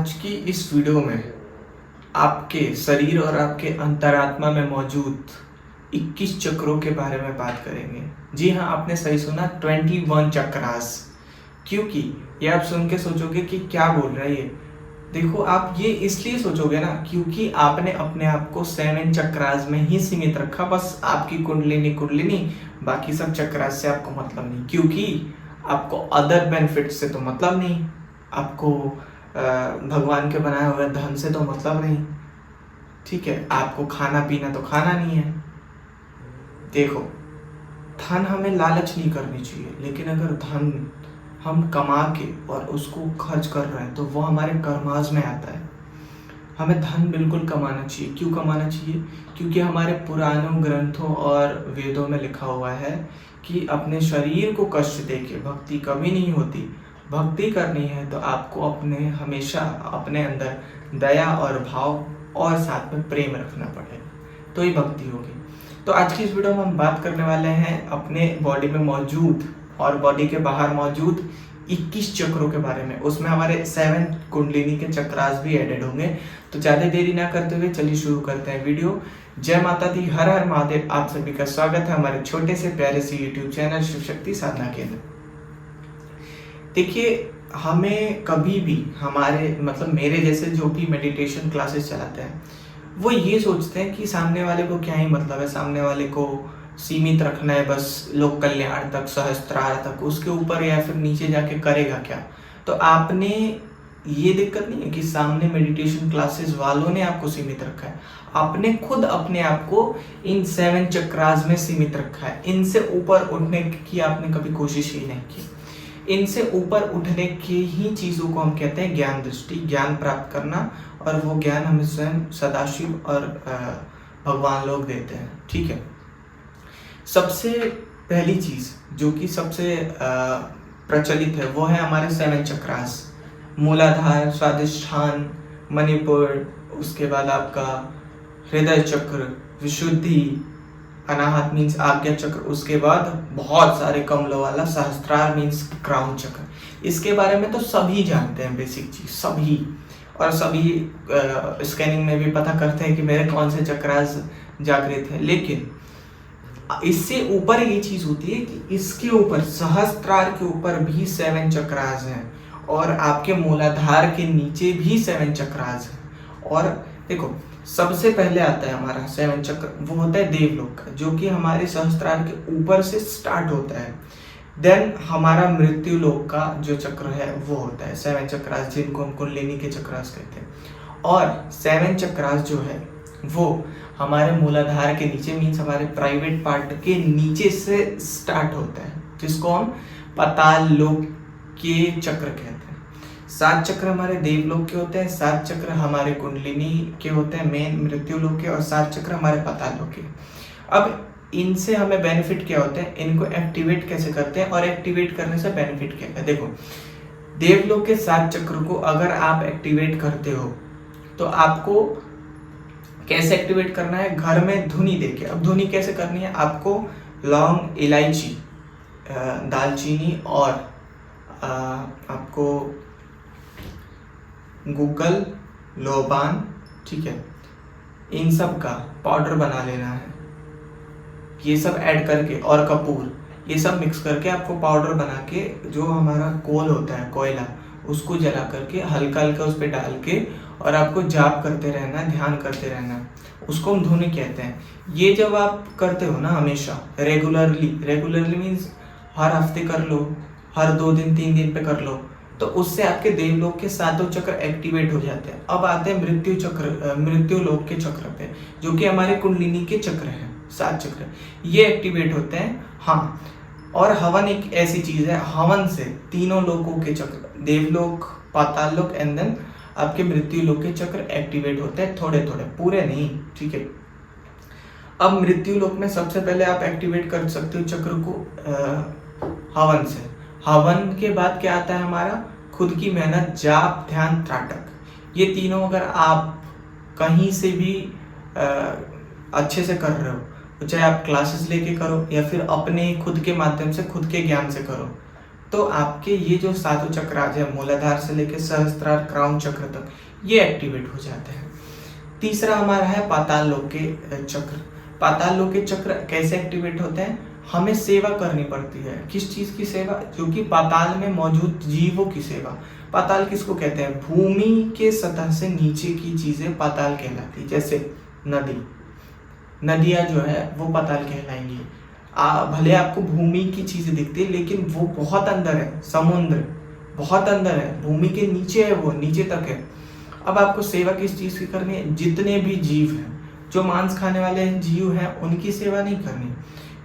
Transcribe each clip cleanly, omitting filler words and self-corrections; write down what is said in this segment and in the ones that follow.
आज की इस वीडियो में आपके शरीर और आपके अंतरात्मा में मौजूद 21 चक्रों के बारे में बात करेंगे। जी हाँ, आपने सही सुना, 21 चक्रास। क्योंकि ये आप सुन के सोचोगे कि क्या बोल रहा है ये। देखो, आप ये इसलिए सोचोगे ना क्योंकि आपने अपने आप को 7 चक्रास में ही सीमित रखा। बस आपकी कुंडलिनी, बाकी सब चक्रास से आपको मतलब नहीं, क्योंकि आपको अदर बेनिफिट से तो मतलब नहीं, आपको भगवान के बनाए हुए धन से तो मतलब नहीं, ठीक है, आपको खाना पीना तो खाना नहीं है। देखो, धन हमें लालच नहीं करनी चाहिए, लेकिन अगर धन हम कमा के और उसको खर्च कर रहे हैं तो वो हमारे कर्माज में आता है। हमें धन बिल्कुल कमाना चाहिए। क्यों कमाना चाहिए? क्योंकि हमारे पुरानों ग्रंथों और वेदों में लिखा हुआ है कि अपने शरीर को कष्ट देके भक्ति कभी नहीं होती। भक्ति करनी है तो आपको हमेशा अपने अंदर दया और भाव और साथ में प्रेम रखना पड़ेगा, तो ही भक्ति होगी। तो आज की इस वीडियो में हम बात करने वाले हैं अपने बॉडी में मौजूद और बॉडी के बाहर मौजूद 21 चक्रों के बारे में। उसमें हमारे 7 कुंडलिनी के चक्रास भी एडेड होंगे। तो ज़्यादा देरी ना करते हुए चलिए शुरू करते हैं वीडियो। जय माता दी, हर हर महादेव। आप सभी का स्वागत है हमारे छोटे से प्यारे से यूट्यूब चैनल शिव शक्ति साधना केंद्र। देखिए, हमें कभी भी मेरे जैसे जो भी मेडिटेशन क्लासेस चलाते हैं, वो ये सोचते हैं कि सामने वाले को क्या ही मतलब है, सामने वाले को सीमित रखना है बस लोक कल्याण तक, सहस्त्रार तक, उसके ऊपर या फिर नीचे जाके करेगा क्या। तो आपने ये दिक्कत नहीं है कि सामने मेडिटेशन क्लासेस वालों ने आपको सीमित रखा है, आपने खुद अपने आप को इन 7 चक्रास में सीमित रखा है। इनसे ऊपर उठने की आपने कभी कोशिश ही नहीं की। इनसे ऊपर उठने की ही चीज़ों को हम कहते हैं ज्ञान दृष्टि, ज्ञान प्राप्त करना, और वो ज्ञान हमें स्वयं सदाशिव और भगवान लोग देते हैं, ठीक है। सबसे पहली चीज़ जो कि सबसे प्रचलित है वो है हमारे 7 चक्रास। मूलाधार, स्वादिष्ठान, मणिपुर, उसके बाद आपका हृदय चक्र, विशुद्धि, अनाहत मीन्स आज्ञा चक्र, उसके बाद बहुत सारे कमलों वाला सहस्त्रार मीन्स क्राउन चक्र। इसके बारे में तो सभी जानते हैं, बेसिक चीज सभी, और सभी स्कैनिंग में भी पता करते हैं कि मेरे कौन से चक्रास जागृत है। लेकिन इससे ऊपर ये चीज होती है कि इसके ऊपर सहस्त्रार के ऊपर भी 7 चक्रास हैं, और आपके मूलाधार के नीचे भी 7 चक्रास हैं। और देखो, सबसे पहले आता है हमारा 7 चक्र, वो होता है देवलोक का, जो कि हमारे सहस्त्रार के ऊपर से स्टार्ट होता है। देन हमारा मृत्यु लोक का जो चक्र है वो होता है 7 चक्रास, जिनको हम कुंडलिनी के चक्रास कहते हैं। और 7 चक्रास जो है वो हमारे मूलाधार के नीचे मीन्स हमारे प्राइवेट पार्ट के नीचे से स्टार्ट होता है, जिसको हम पाताल लोक के चक्र कहते हैं। 7 चक्र हमारे देवलोक के होते हैं, 7 चक्र हमारे कुंडलिनी के होते हैं, मेन मृत्यु लोक के, और 7 चक्र हमारे पाताल लोक के। अब इनसे हमें बेनिफिट क्या होते हैं, इनको एक्टिवेट कैसे करते हैं, और एक्टिवेट करने से बेनिफिट क्या है। देखो, देवलोक के 7 चक्र को अगर आप एक्टिवेट करते हो तो आपको कैसे एक्टिवेट करना है, घर में धुनी देके। अब धुनी कैसे करनी है, आपको लौंग, इलायची, दालचीनी और आपको गुग्गल, लोबान, ठीक है, इन सब का पाउडर बना लेना है। ये सब ऐड करके, और कपूर, ये सब मिक्स करके आपको पाउडर बना के, जो हमारा कोल होता है, कोयला, उसको जला करके हल्का हल्का उस पर डाल के, और आपको जाप करते रहना, ध्यान करते रहना, उसको हम धुनी कहते हैं। ये जब आप करते हो ना हमेशा रेगुलरली मीन्स हर हफ्ते कर लो, हर 2 दिन 3 दिन पे कर लो, तो उससे आपके देवलोक के 7 चक्र एक्टिवेट हो जाते हैं। अब आते हैं मृत्यु लोक के चक्र पे, जो कि हमारे कुंडलिनी के चक्र हैं, 7 चक्र, ये एक्टिवेट होते हैं। हाँ, और हवन एक ऐसी चीज है, हवन से तीनों लोकों के चक्र, देवलोक, पाताल लोक एंड देन आपके मृत्यु लोक के चक्र एक्टिवेट होते हैं, थोड़े थोड़े, पूरे नहीं, ठीक है। अब मृत्यु लोक में सबसे पहले आप एक्टिवेट कर सकते हो चक्र को हवन से। हवन के बाद क्या आता है हमारा, खुद की मेहनत, जाप, ध्यान, त्राटक। ये तीनों अगर आप कहीं से भी अच्छे से कर रहे हो, चाहे आप क्लासेस लेके करो या फिर अपने खुद के माध्यम से, खुद के ज्ञान से करो, तो आपके ये जो सातों चक्रास है, मूलाधार से लेकर सहस्त्रार क्राउन चक्र तक, ये एक्टिवेट हो जाते हैं। तीसरा हमारा है पाताल लोक के चक्र। पाताल लोक के चक्र कैसे एक्टिवेट होते हैं? हमें सेवा करनी पड़ती है। किस चीज की सेवा? जो कि पाताल में मौजूद जीवों की सेवा। पाताल किसको कहते हैं? भूमि के सतह से नीचे की चीजें पाताल कहलाती है। जैसे नदी, नदियां जो है वो पाताल कहलाएंगी। भले आपको भूमि की चीजें दिखती है लेकिन वो बहुत अंदर है। समुद्र बहुत अंदर है, भूमि के नीचे है, वो नीचे तक है। अब आपको सेवा किस चीज की करनी है? जितने भी जीव हैं, जो मांस खाने वाले जीव हैं, उनकी सेवा नहीं करनी।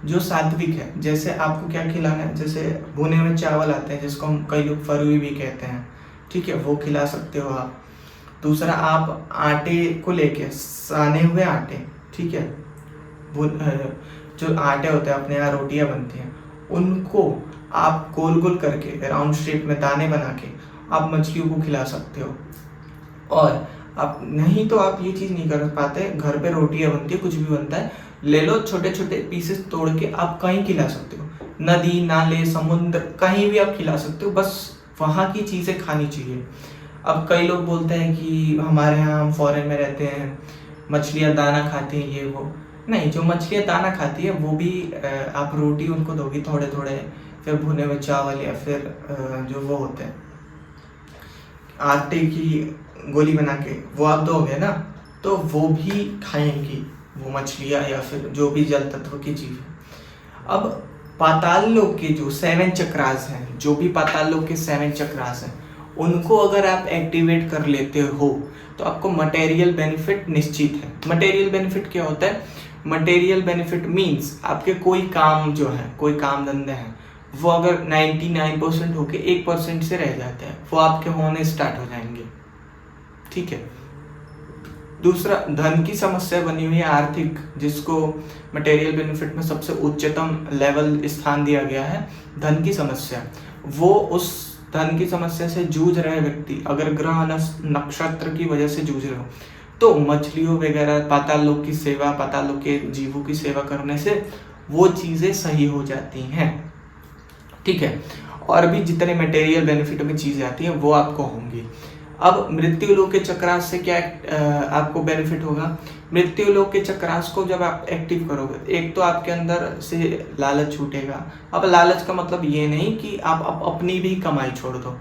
जो सात्विक है, जैसे आपको क्या खिलाना है? जैसे भुने हुए चावल आते हैं जिसको हम कई लोग फरुई भी कहते हैं, ठीक है, वो खिला सकते हो आप। दूसरा, आप आटे को लेके, साने हुए आटे, ठीक है, जो आटे होते हैं अपने यहाँ रोटियां बनती हैं, उनको आप गोल गोल करके राउंड शेप में दाने बना के आप मछलियों को खिला सकते हो। और आप नहीं तो आप ये चीज़ नहीं कर पाते, घर पे रोटियां बनती है, कुछ भी बनता है, ले लो छोटे छोटे पीसेस तोड़ के आप कहीं खिला सकते हो। नदी, नाले, समुद्र, कहीं भी आप खिला सकते हो, बस वहाँ की चीज़ें खानी चाहिए। अब कई लोग बोलते हैं कि हमारे यहाँ, हम फॉरेन में रहते हैं, मछलियाँ दाना खाती हैं, ये वो। नहीं, जो मछलियाँ दाना खाती है वो भी आप रोटी उनको दोगी थोड़े थोड़े, फिर भुने हुए चावल, या फिर जो वो होते हैं आटे की गोली बना के वो आप दोगे ना, तो वो भी खाएंगी वो मछलियाँ, या फिर जो भी जल तत्व की जीव है। अब पाताल लोक के जो 7 चक्रास हैं, जो भी पाताल लोक के 7 चक्रास हैं, उनको अगर आप एक्टिवेट कर लेते हो तो आपको मटेरियल बेनिफिट निश्चित है। मटेरियल बेनिफिट क्या होता है? मटेरियल बेनिफिट मीन्स आपके कोई काम जो है, कोई काम धंधे हैं, वो अगर 99% होके 1% से रह जाते हैं, वो आपके होने स्टार्ट हो जाएंगे, ठीक है। दूसरा, धन की समस्या बनी हुई है आर्थिक, जिसको मटेरियल बेनिफिट में सबसे उच्चतम लेवल स्थान दिया गया है, धन की समस्या। वो उस धन की समस्या से जूझ रहे व्यक्ति अगर ग्रह नक्षत्र की वजह से जूझ रहे हो, तो मछलियों वगैरह, पाताल लोक की सेवा, पाताल लोक के जीवों की सेवा करने से वो चीज़ें सही हो जाती हैं, ठीक है। और भी जितने मटेरियल बेनिफिट में चीज़ें आती हैं वो आपको होंगी। अब मृत्यु लोक के चक्रास से क्या आपको बेनिफिट होगा? मृत्यु लोक के चक्रास को जब आप एक्टिव करोगे, एक तो आपके अंदर से लालच छूटेगा। अब लालच का मतलब ये नहीं कि आप अपनी भी कमाई छोड़ दो।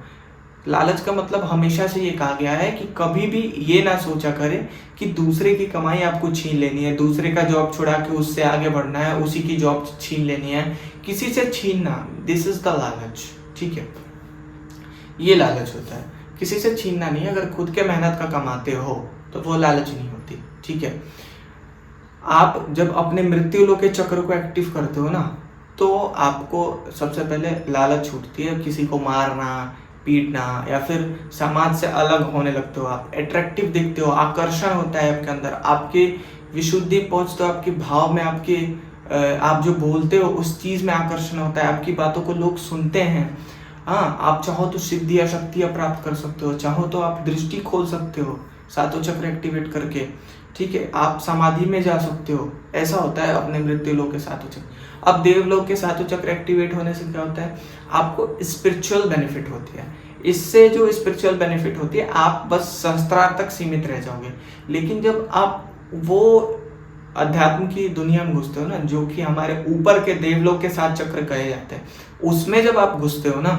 लालच का मतलब हमेशा से ये कहा गया है कि कभी भी ये ना सोचा करे कि दूसरे की कमाई आपको छीन लेनी है, दूसरे का जॉब छुड़ा के उससे आगे बढ़ना है, उसी की जॉब छीन लेनी है, किसी से छीनना, दिस इज द लालच, ठीक है। ये लालच होता है, किसी से छीनना नहीं। अगर खुद के मेहनत का कमाते हो तो वो लालच नहीं होती, ठीक है। आप जब अपने मृत्यु लोक के चक्र को एक्टिव करते हो ना, तो आपको सबसे पहले लालच छूटती है, किसी को मारना, पीटना, या फिर समाज से अलग होने लगते हो, आप अट्रैक्टिव दिखते हो, आकर्षण होता है आपके अंदर, आपकी विशुद्धि पहुंचते हो, आपके भाव में, आपके आप जो बोलते हो उस चीज में आकर्षण होता है, आपकी बातों को लोग सुनते हैं। हाँ, आप चाहो तो सिद्धि या शक्तियाँ प्राप्त कर सकते हो, चाहो तो आप दृष्टि खोल सकते हो सातों चक्र एक्टिवेट करके, ठीक है। आप समाधि में जा सकते हो, ऐसा होता है अपने मृत्यु लोक के सातों चक्र। अब देवलोक के सातों चक्र एक्टिवेट होने से क्या होता है? आपको स्पिरिचुअल बेनिफिट होती है। इससे जो स्पिरिचुअल बेनिफिट होती है, आप बस सहस्त्रार तक सीमित रह जाओगे। लेकिन जब आप वो अध्यात्म की दुनिया में घुसते हो ना, जो कि हमारे ऊपर के देवलोक के 7 चक्र कहे जाते हैं, उसमें जब आप घुसते हो ना,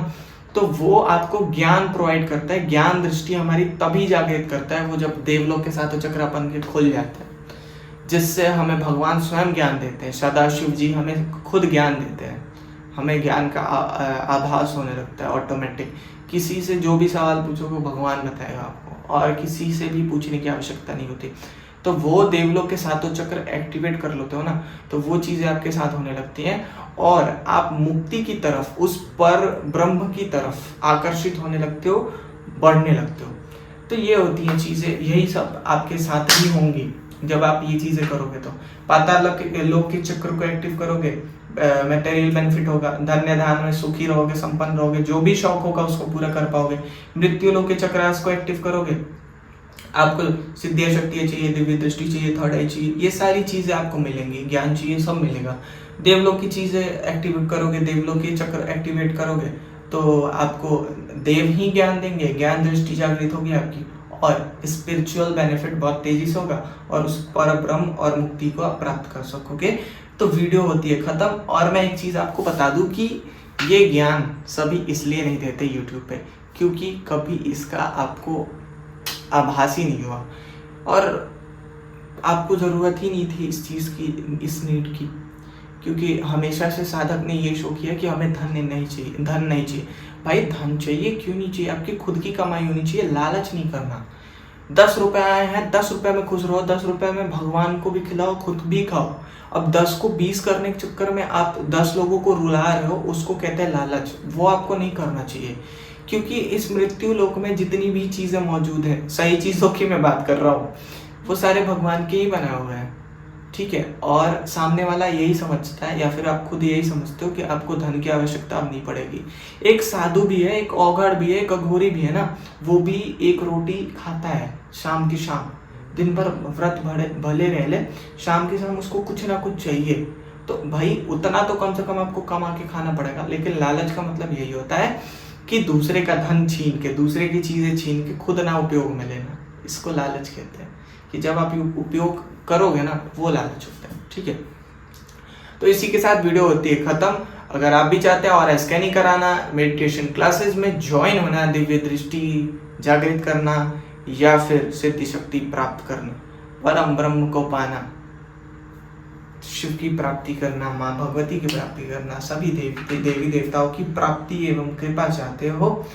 तो वो आपको ज्ञान प्रोवाइड करता है। ज्ञान दृष्टि हमारी तभी जागृत करता है वो जब देवलोक के सातों चक्र अपन के खुल जाते हैं, जिससे हमें भगवान स्वयं ज्ञान देते हैं। सदाशिव जी हमें खुद ज्ञान देते हैं, हमें ज्ञान का आभास होने लगता है ऑटोमेटिक। किसी से जो भी सवाल पूछोगे भगवान बताएगा आपको, और किसी से भी पूछने की आवश्यकता नहीं होती। तो वो देवलोक के सातों चक्र एक्टिवेट कर लेते हो ना, तो वो चीज़ें आपके साथ होने लगती हैं, और आप मुक्ति की तरफ, उस पर ब्रह्म की तरफ आकर्षित होने लगते हो, बढ़ने लगते हो। तो ये होती हैं चीज़ें, यही सब आपके साथ ही होंगी जब आप ये चीज़ें करोगे। तो पाताल लोक के चक्र को एक्टिव करोगे, मटेरियल बेनिफिट होगा, धन्य धान में सुखी रहोगे, संपन्न रहोगे, जो भी शौक होगा उसको पूरा कर पाओगे। मृत्यु लोक के चक्रास को एक्टिव करोगे, आपको सिद्धियाँ शक्तियाँ चाहिए, दिव्य दृष्टि चाहिए, थर्ड आई चाहिए, ये सारी चीज़ें आपको मिलेंगी, ज्ञान चाहिए, सब मिलेगा। देवलोक की चीज़ें एक्टिवेट करोगे, देवलोक के चक्र एक्टिवेट करोगे, तो आपको देव ही ज्ञान देंगे, ज्ञान दृष्टि जागृत होगी आपकी, और स्पिरिचुअल बेनिफिट बहुत तेजी से होगा और उस पर ब्रह्म और मुक्ति को आप प्राप्त कर सकोगे। तो वीडियो होती है खत्म। और मैं एक चीज़ आपको बता दूं कि ये ज्ञान सभी इसलिए नहीं देते यूट्यूब पे, क्योंकि कभी इसका आपको आभास ही नहीं हुआ और आपको ज़रूरत ही नहीं थी इस चीज़ की, इस नीड की, क्योंकि हमेशा से साधक ने ये शो किया कि हमें धन नहीं चाहिए। भाई धन चाहिए, क्यों नहीं चाहिए, आपकी खुद की कमाई होनी चाहिए, लालच नहीं करना। 10 रुपए आए हैं, 10 रुपए में खुश रहो, 10 रुपए में भगवान को भी खिलाओ, खुद भी खाओ। अब 10 को 20 करने के चक्कर में आप 10 लोगों को रुला रहे हो, उसको कहते हैं लालच। वो आपको नहीं करना चाहिए, क्योंकि इस मृत्यु लोक में जितनी भी चीज़ें मौजूद हैं, सही चीज़ों की मैं बात कर रहा हूँ, वो सारे भगवान के ही बनाए हुए हैं, ठीक है। और सामने वाला यही समझता है, या फिर आप खुद यही समझते हो कि आपको धन की आवश्यकता अब नहीं पड़ेगी। एक साधु भी है, एक औघड़ भी है, एक अघोरी भी है ना, वो भी एक रोटी खाता है शाम की शाम, दिन भर व्रत भले रह ले, शाम की शाम उसको कुछ ना कुछ चाहिए। तो भाई उतना तो कम से कम आपको कमा के खाना पड़ेगा। लेकिन लालच का मतलब यही होता है कि दूसरे का धन छीन के, दूसरे की चीज़ें छीन के खुद ना उपयोग में लेना, इसको लालच कहते हैं। कि जब आप उपयोग करोगे ना, वो लालच होता है, ठीक है। तो इसी के साथ वीडियो होती है खत्म। अगर आप भी चाहते हैं और ऐसा नहीं कराना, मेडिटेशन क्लासेस में ज्वाइन होना, दिव्य दृष्टि जागृत करना या फिर सिद्धि शक्ति प्राप्त करना, परम ब्रह्म को पाना, शिव की प्राप्ति करना, माँ भगवती की प्राप्ति करना, सभी देवी देवताओं की प्राप्ति एवं कृपा चाहते हो,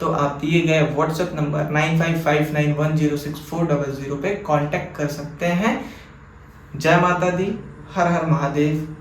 तो आप दिए गए व्हाट्सएप नंबर 9559106400 पे कांटेक्ट कर सकते हैं। जय माता दी, हर हर महादेव।